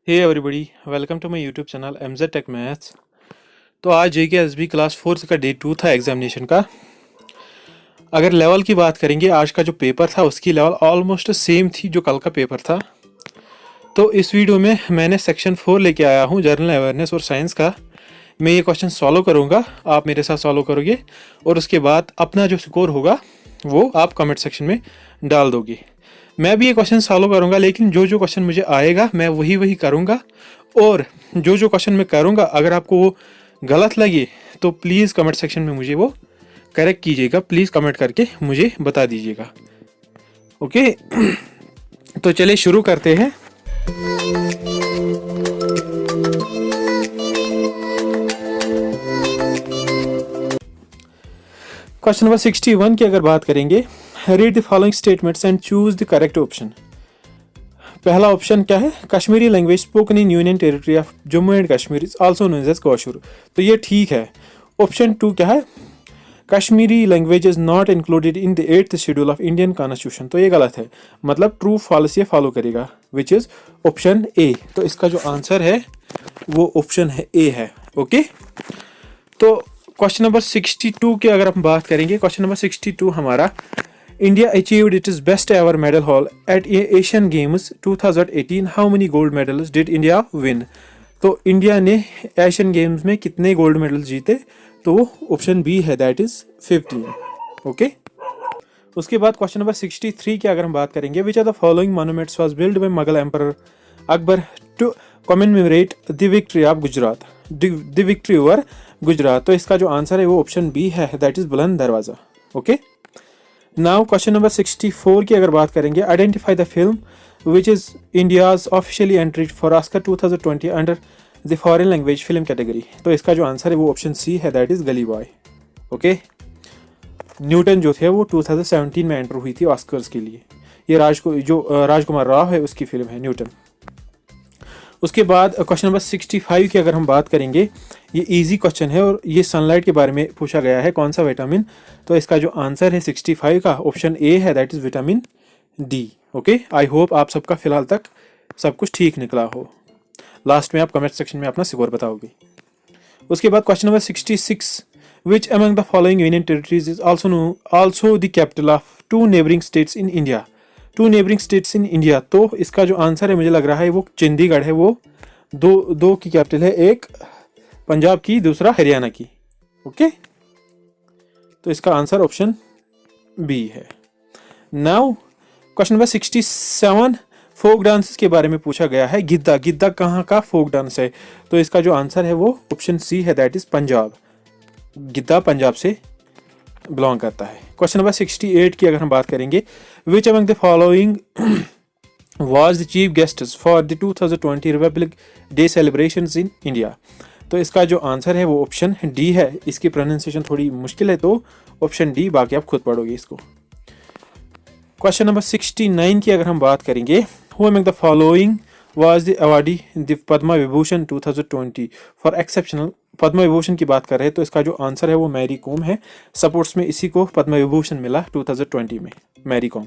Hey everybody, welcome to my YouTube channel MZ tech maths. तो आज जेके SB class 4 का day 2 था examination का। अगर लेवल की बात करेंगे, आज का जो पेपर था उसकी लेवल ऑलमोस्ट सेम थी जो कल का पेपर था। तो इस वीडियो में मैंने सेक्शन 4 लेके आया हूँ, जनरल अवेयरनेस और साइंस का। मैं ये क्वेश्चन सॉल्व करूँगा, आप मेरे साथ सॉल्व करोगे और उसके बाद अपना जो स्कोर होगा वो आप कमेंट सेक्शन में डाल दोगे। मैं भी ये क्वेश्चन सॉल्व करूँगा, लेकिन जो जो क्वेश्चन मुझे आएगा मैं वही वही करूँगा। और जो जो क्वेश्चन मैं करूँगा अगर आपको वो गलत लगे तो प्लीज़ कमेंट सेक्शन में मुझे वो करेक्ट कीजिएगा। प्लीज़ कमेंट करके मुझे बता दीजिएगा। ओके तो चलिए शुरू करते हैं। क्वेश्चन नंबर 61 की अगर बात करेंगे, read the following statements and choose the correct option. पहला ऑप्शन क्या है? Kashmiri language spoken in union territory of Jammu and Kashmir is also known as Koshur. तो ये ठीक है। ऑप्शन 2 क्या है? Kashmiri language is not included in the 8th schedule of Indian constitution. तो ये गलत है, मतलब ट्रू फॉल्स ये फॉलो करेगा, विच इज ऑप्शन ए। तो इसका जो आंसर है वो ऑप्शन है ए है। ओके तो क्वेश्चन नंबर 62 की अगर हम बात करेंगे, क्वेश्चन नंबर 62 हमारा, India achieved it's best ever medal hall eight Asian games 2018, how many gold medals did India win. तो इंडिया ने एशियन गेम्स में कितने गोल्ड मेडल जीते? तो वो ऑप्शन बी है, दैट इज 15। ओके उसके बाद क्वेश्चन नंबर 63 की अगर हम बात करेंगे, which are the following monuments was build by Mughal emperor Akbar to commemorate the victory of Gujarat, the victory over Gujarat. तो इसका जो आंसर है वो ऑप्शन बी है, that is Buland Darwaza. Okay now question number 64 की अगर बात करेंगे, identify the film which is India's officially entry for Oscar 2020 under the foreign language film category. तो इसका जो आंसर है वो ऑप्शन सी है, दैट इज गली बॉय। ओके न्यूटन जो थे वो 2017 में एंटर हुई थी ऑस्कर्स के लिए। ये राजकुमार राव है उसकी फिल्म है न्यूटन। उसके बाद क्वेश्चन नंबर 65 की अगर हम बात करेंगे, ये इजी क्वेश्चन है और ये सनलाइट के बारे में पूछा गया है, कौन सा विटामिन। तो इसका जो आंसर है 65 का ऑप्शन ए है, that is vitamin D. Okay I hope आप सबका फिलहाल तक सब कुछ ठीक निकला हो। लास्ट में आप कमेंट सेक्शन में अपना स्कोर बताओगे। उसके बाद question number 66, which among the following union territories is also the capital of two neighbouring states in India. Two neighbouring states in India, तो इसका जो आंसर है मुझे लग रहा है वो चंडीगढ़ है। वो दो की कैपिटल है, एक पंजाब की, दूसरा हरियाणा की। ओके तो इसका आंसर ऑप्शन बी है। Now question number 67, folk dances के बारे में पूछा गया है। गिद्दा, गिद्दा कहाँ का फोक डांस है? तो इसका जो आंसर है वो ऑप्शन सी है, दैट इज पंजाब। गिद्दा पंजाब से बिलोंग करता है। क्वेश्चन नंबर 68 की अगर हम बात करेंगे, विच among the following was the chief guests for the 2020 Republic day celebrations in India. तो इसका जो आंसर है वो ऑप्शन डी है। इसकी प्रोनाउंसिएशन थोड़ी मुश्किल है, तो ऑप्शन डी, बाकी आप खुद पढ़ोगे इसको। क्वेश्चन नंबर 69 की अगर हम बात करेंगे, who among the following was the awardee the Padma Vibhushan 2020 for exceptional. Padma Vibhushan की बात कर रहे हैं, तो इसका जो आंसर है वो मैरी कॉम है। स्पोर्ट्स में इसी को पद्मा विभूषण मिला 2020 में, मैरी कॉम।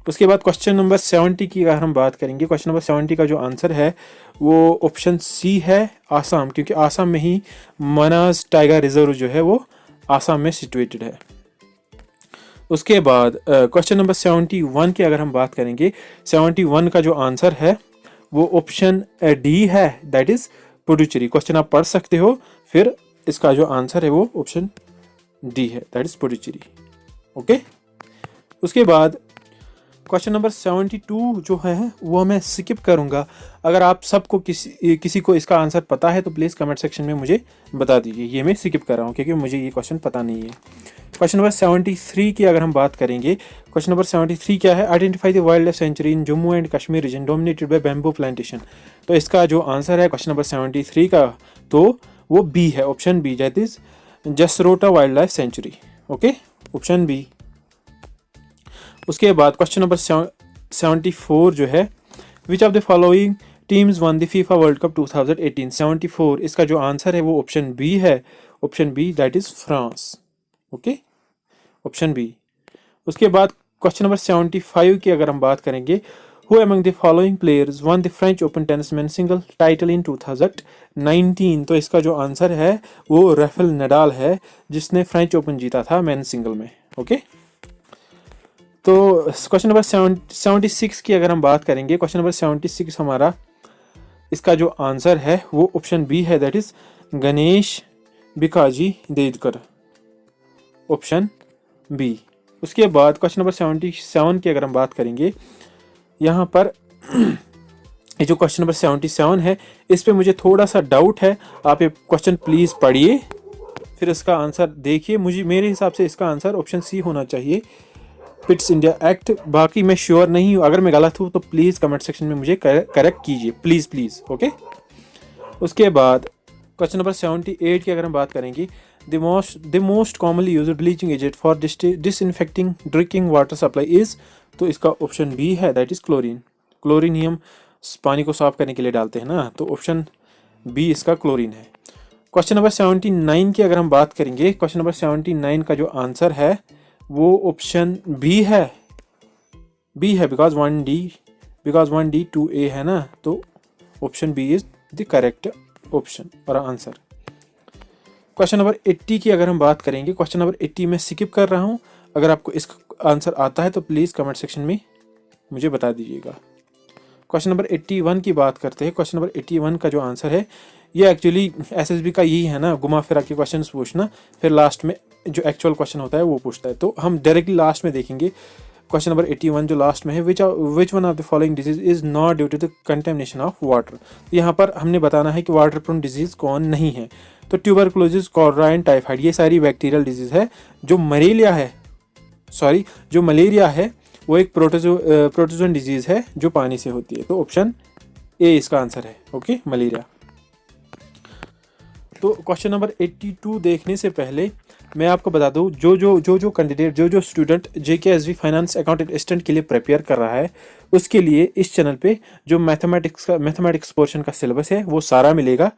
उसके बाद क्वेश्चन नंबर 70 की अगर हम बात करेंगे, क्वेश्चन नंबर 70 का जो आंसर है वो ऑप्शन सी है, आसाम, क्योंकि आसाम में ही मनास टाइगर रिजर्व जो है वो आसाम में सिचुएटेड है। उसके बाद क्वेश्चन नंबर 71 की अगर हम बात करेंगे, 71 का जो आंसर है वो ऑप्शन डी है, दैट इज पुडुचेरी। क्वेश्चन आप पढ़ सकते हो, फिर इसका जो आंसर है वो ऑप्शन डी है, दैट इज पुडुचेरी। ओके उसके बाद क्वेश्चन नंबर 72 जो है वो मैं स्किप करूंगा। अगर आप सबको किसी को इसका आंसर पता है तो प्लीज़ कमेंट सेक्शन में मुझे बता दीजिए। ये मैं स्किप कर रहा हूँ क्योंकि मुझे ये क्वेश्चन पता नहीं है। क्वेश्चन नंबर 73 की अगर हम बात करेंगे, क्वेश्चन नंबर 73 क्या है? Identify the wild life sanctuary in Jammu and Kashmir region dominated by bamboo plantation. तो इसका जो आंसर है क्वेश्चन नंबर 73 का, तो वो बी है, option B, that is Jasrota wild life sanctuary. Okay option B. उसके बाद क्वेश्चन नंबर 74 जो है, which of the following teams won the FIFA world cup 2018। 74 इसका जो आंसर है वो ऑप्शन बी है, option B, that is France. Okay option B. उसके बाद क्वेश्चन नंबर 75 की अगर हम बात करेंगे, Who among the following players won the French Open tennis man single title in 2019? तो इसका जो आंसर है वो राफेल नडाल है, जिसने फ्रेंच ओपन जीता था मैन सिंगल में। ओके, तो क्वेश्चन नंबर 76 की अगर हम बात करेंगे, क्वेश्चन नंबर 76 हमारा, इसका जो आंसर है वो ऑप्शन बी है, that is Ganesh Bikaji Dedkar, option B. उसके बाद क्वेश्चन नंबर 77 की अगर हम बात करेंगे, यहाँ पर ये जो क्वेश्चन नंबर 77 है इस पे मुझे थोड़ा सा डाउट है, आप ये क्वेश्चन प्लीज़ पढ़िए फिर इसका आंसर देखिए। मेरे हिसाब से इसका आंसर ऑप्शन सी होना चाहिए, पिट्स इंडिया एक्ट। बाकी मैं श्योर नहीं हूँ, अगर मैं गलत हूँ तो प्लीज़ कमेंट सेक्शन में मुझे करेक्ट कीजिए, प्लीज़। ओके, उसके बाद क्वेश्चन नंबर 78 की अगर हम बात करेंगे, the most commonly used bleaching agent for disinfecting drinking water supply is, तो इसका ऑप्शन बी है, दैट इज क्लोरीन। क्लोरीन ही हम पानी को साफ करने के लिए डालते हैं ना, तो ऑप्शन बी इसका क्लोरीन है। क्वेश्चन नंबर 79 की अगर हम बात करेंगे, क्वेश्चन नंबर 79 का जो आंसर है वो ऑप्शन बी है, बिकॉज 1D 2A है ना, तो option B is the correct option और आंसर। क्वेश्चन नंबर 80 की अगर हम बात करेंगे, क्वेश्चन नंबर 80 में स्किप कर रहा हूँ, अगर आपको इसका आंसर आता है तो प्लीज़ कमेंट सेक्शन में मुझे बता दीजिएगा। क्वेश्चन नंबर 81 की बात करते हैं। क्वेश्चन नंबर 81 का जो आंसर है, ये एक्चुअली एसएसबी का यही है ना, घुमा फिरा के क्वेश्चन पूछना, फिर लास्ट में जो एक्चुअल क्वेश्चन होता है वो पूछता है, तो हम डायरेक्टली लास्ट में देखेंगे। क्वेश्चन नंबर 81 जो लास्ट में है, which one of the following disease is not due to the contamination of water. यहाँ पर हमने बताना है कि वाटर प्रोन डिजीज कौन नहीं है, तो ट्यूबरकुलोसिस, कॉलरा एंड टाइफाइड, ये सारी बैक्टीरियल डिजीज है। जो मलेरिया है वो एक प्रोटोजोन डिजीज है जो पानी से होती है, तो ऑप्शन ए इसका आंसर है। Okay, malaria. तो क्वेश्चन नंबर 82 देखने से पहले मैं आपको बता दूं, जो कैंडिडेट जो student JKSV finance accountant assistant के लिए प्रिपेयर कर रहा है, उसके लिए इस चैनल पे जो मैथमेटिक्स पोर्शन का सिलेबस है वो सारा मिलेगा।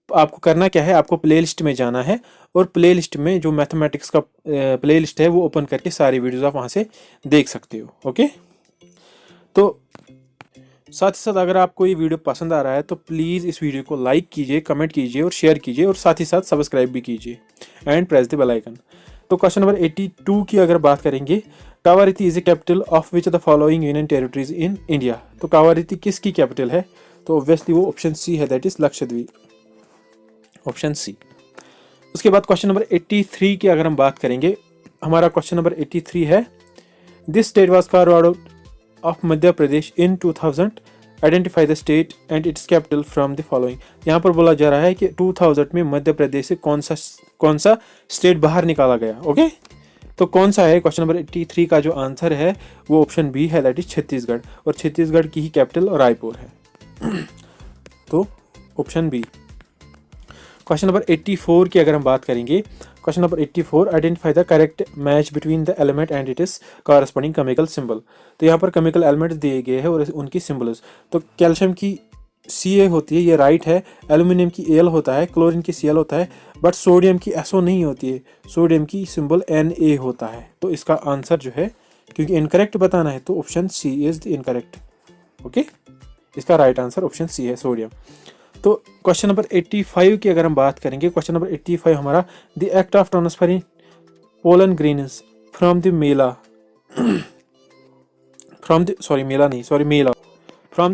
आपको करना क्या है, आपको प्लेलिस्ट में जाना है और प्लेलिस्ट में जो मैथमेटिक्स का प्लेलिस्ट है वो ओपन करके सारी वीडियोस आप वहाँ से देख सकते हो। ओके, तो साथ ही साथ अगर आपको ये वीडियो पसंद आ रहा है तो प्लीज़ इस वीडियो को लाइक कीजिए, कमेंट कीजिए और शेयर कीजिए, और साथ ही साथ सब्सक्राइब भी कीजिए and press the bell icon. तो क्वेश्चन नंबर 82 की अगर बात करेंगे, Kavaratti is the capital of which of the following union territories in India. तो कावारती किसकी कैपिटल है, तो ऑब्वियसली वो ऑप्शन सी है, that is Lakshadweep, option C. उसके बाद क्वेश्चन नंबर 83 की अगर हम बात करेंगे, हमारा क्वेश्चन नंबर 83 है, this state was carved out of Madhya Pradesh in 2000, identify the state and it's capital from the following. यहाँ पर बोला जा रहा है कि 2000 में मध्य प्रदेश से कौन सा स्टेट बाहर निकाला गया। ओके, तो कौन सा है, क्वेश्चन नंबर 83 का जो आंसर है वो ऑप्शन बी है, दैट इज छत्तीसगढ़, और छत्तीसगढ़ की ही कैपिटल रायपुर है, तो ऑप्शन बी। क्वेश्चन नंबर 84 की अगर हम बात करेंगे, question number 84, identify the correct match between the element and it is corresponding chemical symbol. तो यहाँ पर केमिकल एलिमेंट्स दिए गए हैं और उनकी सिंबल्स, तो कैल्शियम की Ca होती है, ये राइट है, एल्यूमिनियम की Al होता है, क्लोरीन की Cl होता है, बट सोडियम की SO नहीं होती है, सोडियम की सिंबल Na होता है। तो इसका आंसर जो है, क्योंकि इनकरेक्ट बताना है, तो option C is the incorrect. Okay, इसका राइट आंसर ऑप्शन सी है, सोडियम। तो क्वेश्चन नंबर 85 की अगर हम बात करेंगे, क्वेश्चन नंबर 85 हमारा, the act of transferring pollen grains from the male from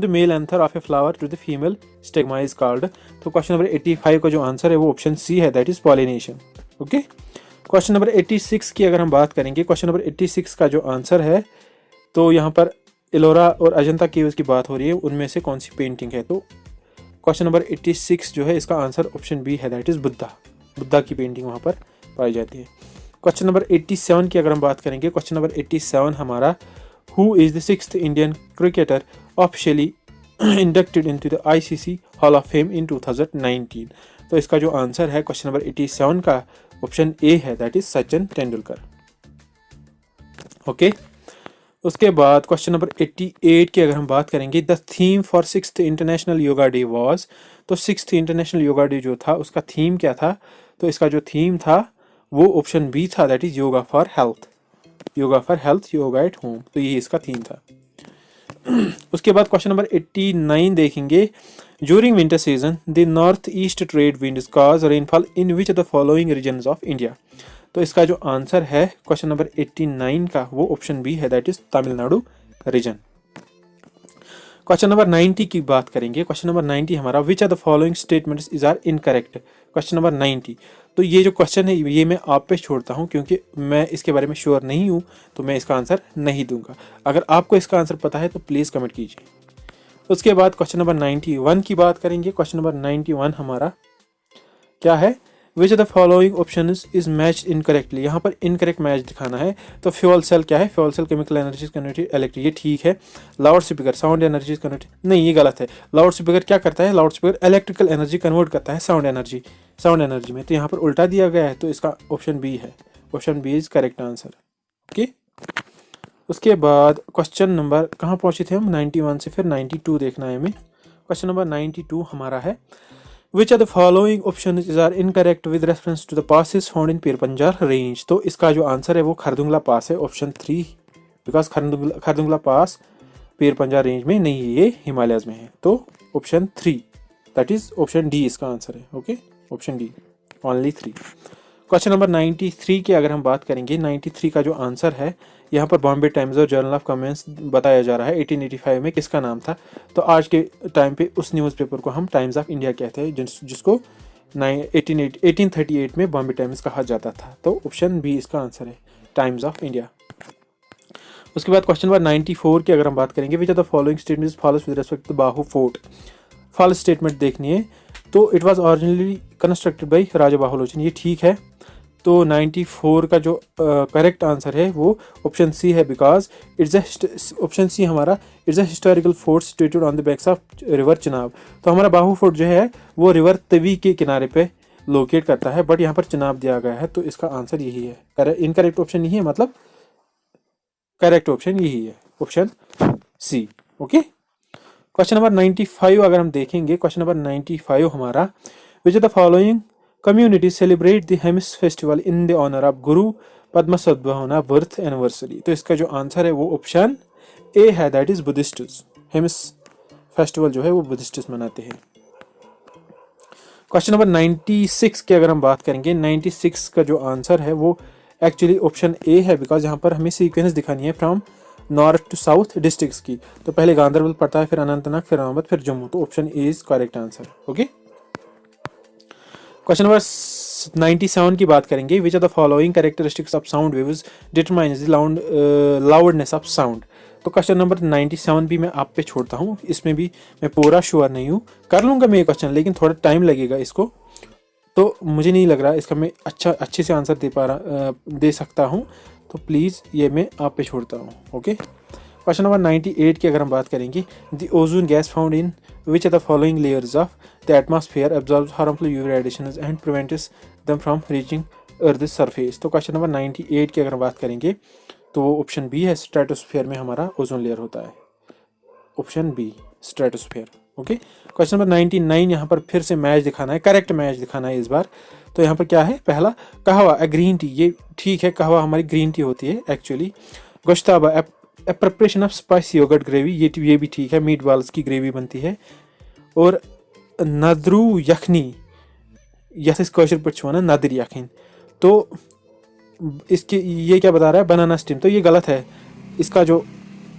the male anther of a flower to the female stigma is called. तो question number 85 का जो आंसर है वो ऑप्शन सी है, that is pollination. Okay, question number 86 की अगर हम बात करेंगे, क्वेश्चन नंबर 86 का जो आंसर है, तो यहाँ पर एलोरा और अजंता केव्स की बात हो रही है, उनमें से कौन सी पेंटिंग है, तो क्वेश्चन नंबर 86 जो है इसका आंसर ऑप्शन बी है, दैट इज बुद्धा की पेंटिंग वहाँ पर पाई जाती है। क्वेश्चन नंबर 87 की अगर हम बात करेंगे, क्वेश्चन नंबर 87 हमारा, who is the 6th Indian cricketer officially inducted into the ICC hall of fame इन 2019। तो इसका जो आंसर है क्वेश्चन नंबर 87 का ऑप्शन ए है, that is Sachin Tendulkar. Okay, उसके बाद क्वेश्चन नंबर 88 की अगर हम बात करेंगे, the theme for 6th international yoga day was. तो 6th इंटरनेशनल योगा डे जो था उसका थीम क्या था, तो इसका जो थीम था वो ऑप्शन बी था, that is yoga for health, yoga at home, तो ये इसका थीम था। उसके बाद क्वेश्चन नंबर 89 देखेंगे। During winter season the north east trade winds cause rainfall in which of the following regions of India. तो इसका जो आंसर है क्वेश्चन नंबर 89 का वो ऑप्शन बी है, that is Tamil Nadu region. Question number 90 की बात करेंगे। क्वेश्चन नंबर 90 हमारा which are the following statements is are incorrect. Question number 90, तो ये जो क्वेश्चन है ये मैं आप पे छोड़ता हूँ क्योंकि मैं इसके बारे में श्योर नहीं हूँ, तो मैं इसका आंसर नहीं दूंगा। अगर आपको इसका आंसर पता है तो प्लीज़ कमेंट कीजिए। उसके बाद क्वेश्चन नंबर 91 की बात करेंगे। क्वेश्चन नंबर 91 हमारा क्या है, which of the following option is match incorrectly. यहाँ पर इनकरेक्ट मैच दिखाना है। तो फ्यूल सेल क्या है, fuel cell chemical energy converted electric, ये ठीक है। Loud speaker sound energy converted, नहीं ये गलत है। लाउड स्पीकर क्या करता है, loud speaker electrical energy convert करता है साउंड एनर्जी में, तो यहाँ पर उल्टा दिया गया है, तो इसका ऑप्शन बी है। Option B is correct answer. Okay, उसके बाद क्वेश्चन नंबर कहाँ पहुँचे थे हम, 91 से फिर 92 देखना है हमें। क्वेश्चन नंबर 92 हमारा है which are the following option is are incorrect with reference to the passes found in Pir Panjal range. तो इसका जो आंसर है वो खरदुंगला पास है, option 3, because Khardung La pass Pir Panjal range में नहीं है, ये हिमालयज में है, तो option 3 that is option D इसका आंसर है। Okay, option D only 3। Question number 93 की अगर हम बात करेंगे, 93 का जो आंसर है यहाँ पर बॉम्बे टाइम्स और जर्नल ऑफ कॉमर्स बताया जा रहा है 1885 में किसका नाम था। तो आज के टाइम पे उस न्यूज़पेपर को हम टाइम्स ऑफ इंडिया कहते हैं, जिसको 1838 में बॉम्बे टाइम्स कहा जाता था। तो ऑप्शन बी इसका आंसर है, टाइम्स ऑफ इंडिया। उसके बाद क्वेश्चन नंबर 94 की अगर हम बात करेंगे, which are the following statements follows with respect to Bahu fort. False statement देखनी है। तो it was originally constructed by Raja Bahulochan, ये ठीक है। तो 94 का जो करेक्ट आंसर है वो ऑप्शन सी है, बिकॉज इट्स ऑप्शन सी हमारा it's a historical fort situated on the banks of river Chenab. तो हमारा बाहू फोर्ट जो है वो रिवर तवी के किनारे पे लोकेट करता है, बट यहाँ पर चिनाब दिया गया है, तो इसका आंसर यही है। इनकरेक्ट ऑप्शन यही है, मतलब करेक्ट ऑप्शन यही है, option C. Okay, question number 95 अगर हम देखेंगे, क्वेश्चन नंबर 95 हमारा which are the following communities celebrate the Hemis festival in the honor of Guru Padma Sadbhavana birth anniversary। तो इसका जो आंसर है वो ऑप्शन ए है, दैट इज बुद्धिस्ट्स। हेमिस फेस्टिवल जो है वो बुद्धिस्ट्स मनाते हैं। क्वेश्चन नंबर 96 की अगर हम बात करेंगे, 96 का जो आंसर है वो एक्चुअली ऑप्शन ए है, बिकॉज यहाँ पर हमें सीक्वेंस दिखानी है from north to south districts की। तो पहले गांधरबल पड़ता है, फिर अनंतनाग, फिर अहमद, फिर जम्मू, तो option A is correct answer. Okay, question number 97 की बात करेंगे, which are the following characteristics of sound waves determines the loudness of sound. तो क्वेश्चन नंबर 97 भी मैं आप पे छोड़ता हूँ, इसमें भी मैं पूरा श्योर नहीं हूँ, कर लूँगा मैं ये क्वेश्चन, लेकिन थोड़ा टाइम लगेगा इसको, तो मुझे नहीं लग रहा इसका मैं अच्छे से आंसर दे सकता हूँ, तो प्लीज़ ये मैं आप पे छोड़ता हूँ। ओके, क्वेश्चन नंबर 98 की अगर हम बात करेंगे, the ozone gas found in which are the following layers of the atmosphere absorbs harmful UV radiations and prevents them from reaching earth surface. तो क्वेश्चन नंबर 98 की अगर हम बात करेंगे तो वो ऑप्शन बी है, स्ट्रेटोस्फेयर में हमारा ओजोन लेयर होता है, option B stratosphere. Okay, question number 99 यहाँ पर फिर से मैच दिखाना है, करेक्ट मैच दिखाना है इस बार। तो यहाँ पर क्या है, पहला कहवा ग्रीन टी, ये ठीक है, कहवा हमारी ग्रीन टी होती है actually. Gushtaba preparation of spicy yogurt gravy, ये भी ठीक है, मीट बॉल्स की ग्रेवी बनती है। और नदरू यखनी, यस कौशर पर वन नदर यखन, तो इसके ये क्या बता रहा है, बनाना स्टीम, तो ये गलत है। इसका जो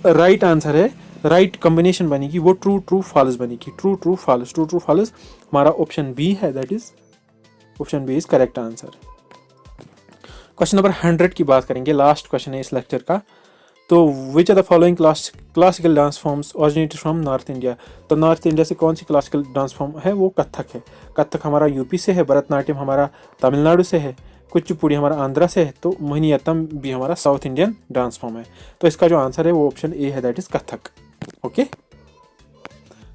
राइट आंसर है, राइट कॉम्बिनेशन बनेगी वो ट्रू फॉल्स बनेगी, ट्रू फॉल्स हमारा ऑप्शन बी है, that is option B is correct answer. Question number 100 की बात करेंगे, लास्ट क्वेश्चन है इस लेक्चर का। तो which are the following classical dance forms originated from north India. तो नॉर्थ इंडिया से कौन सी क्लासिकल डांस फॉर्म है, वो कथक है। कथक हमारा यूपी से है, भरतनाट्यम हमारा तमिलनाडु से है, कुचिपुड़ी हमारा आंध्रा से है, तो मोहिनीअट्टम भी हमारा साउथ इंडियन डांस फॉर्म है। तो इसका जो आंसर है वो ऑप्शन ए है, दैट इज कथक। ओके,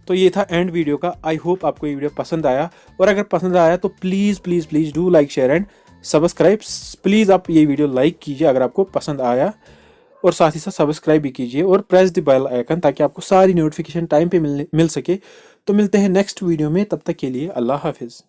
तो ये था एंड वीडियो का। आई होप आपको ये वीडियो पसंद आया, और अगर पसंद आया तो please do like share and subscribe. Please आप ये वीडियो लाइक कीजिए अगर आपको पसंद आया, और साथ ही साथ सब्सक्राइब भी कीजिए और प्रेस द बेल आइकन, ताकि आपको सारी नोटिफिकेशन टाइम पे मिल सके। तो मिलते हैं नेक्स्ट वीडियो में, तब तक के लिए अल्लाह हाफिज़।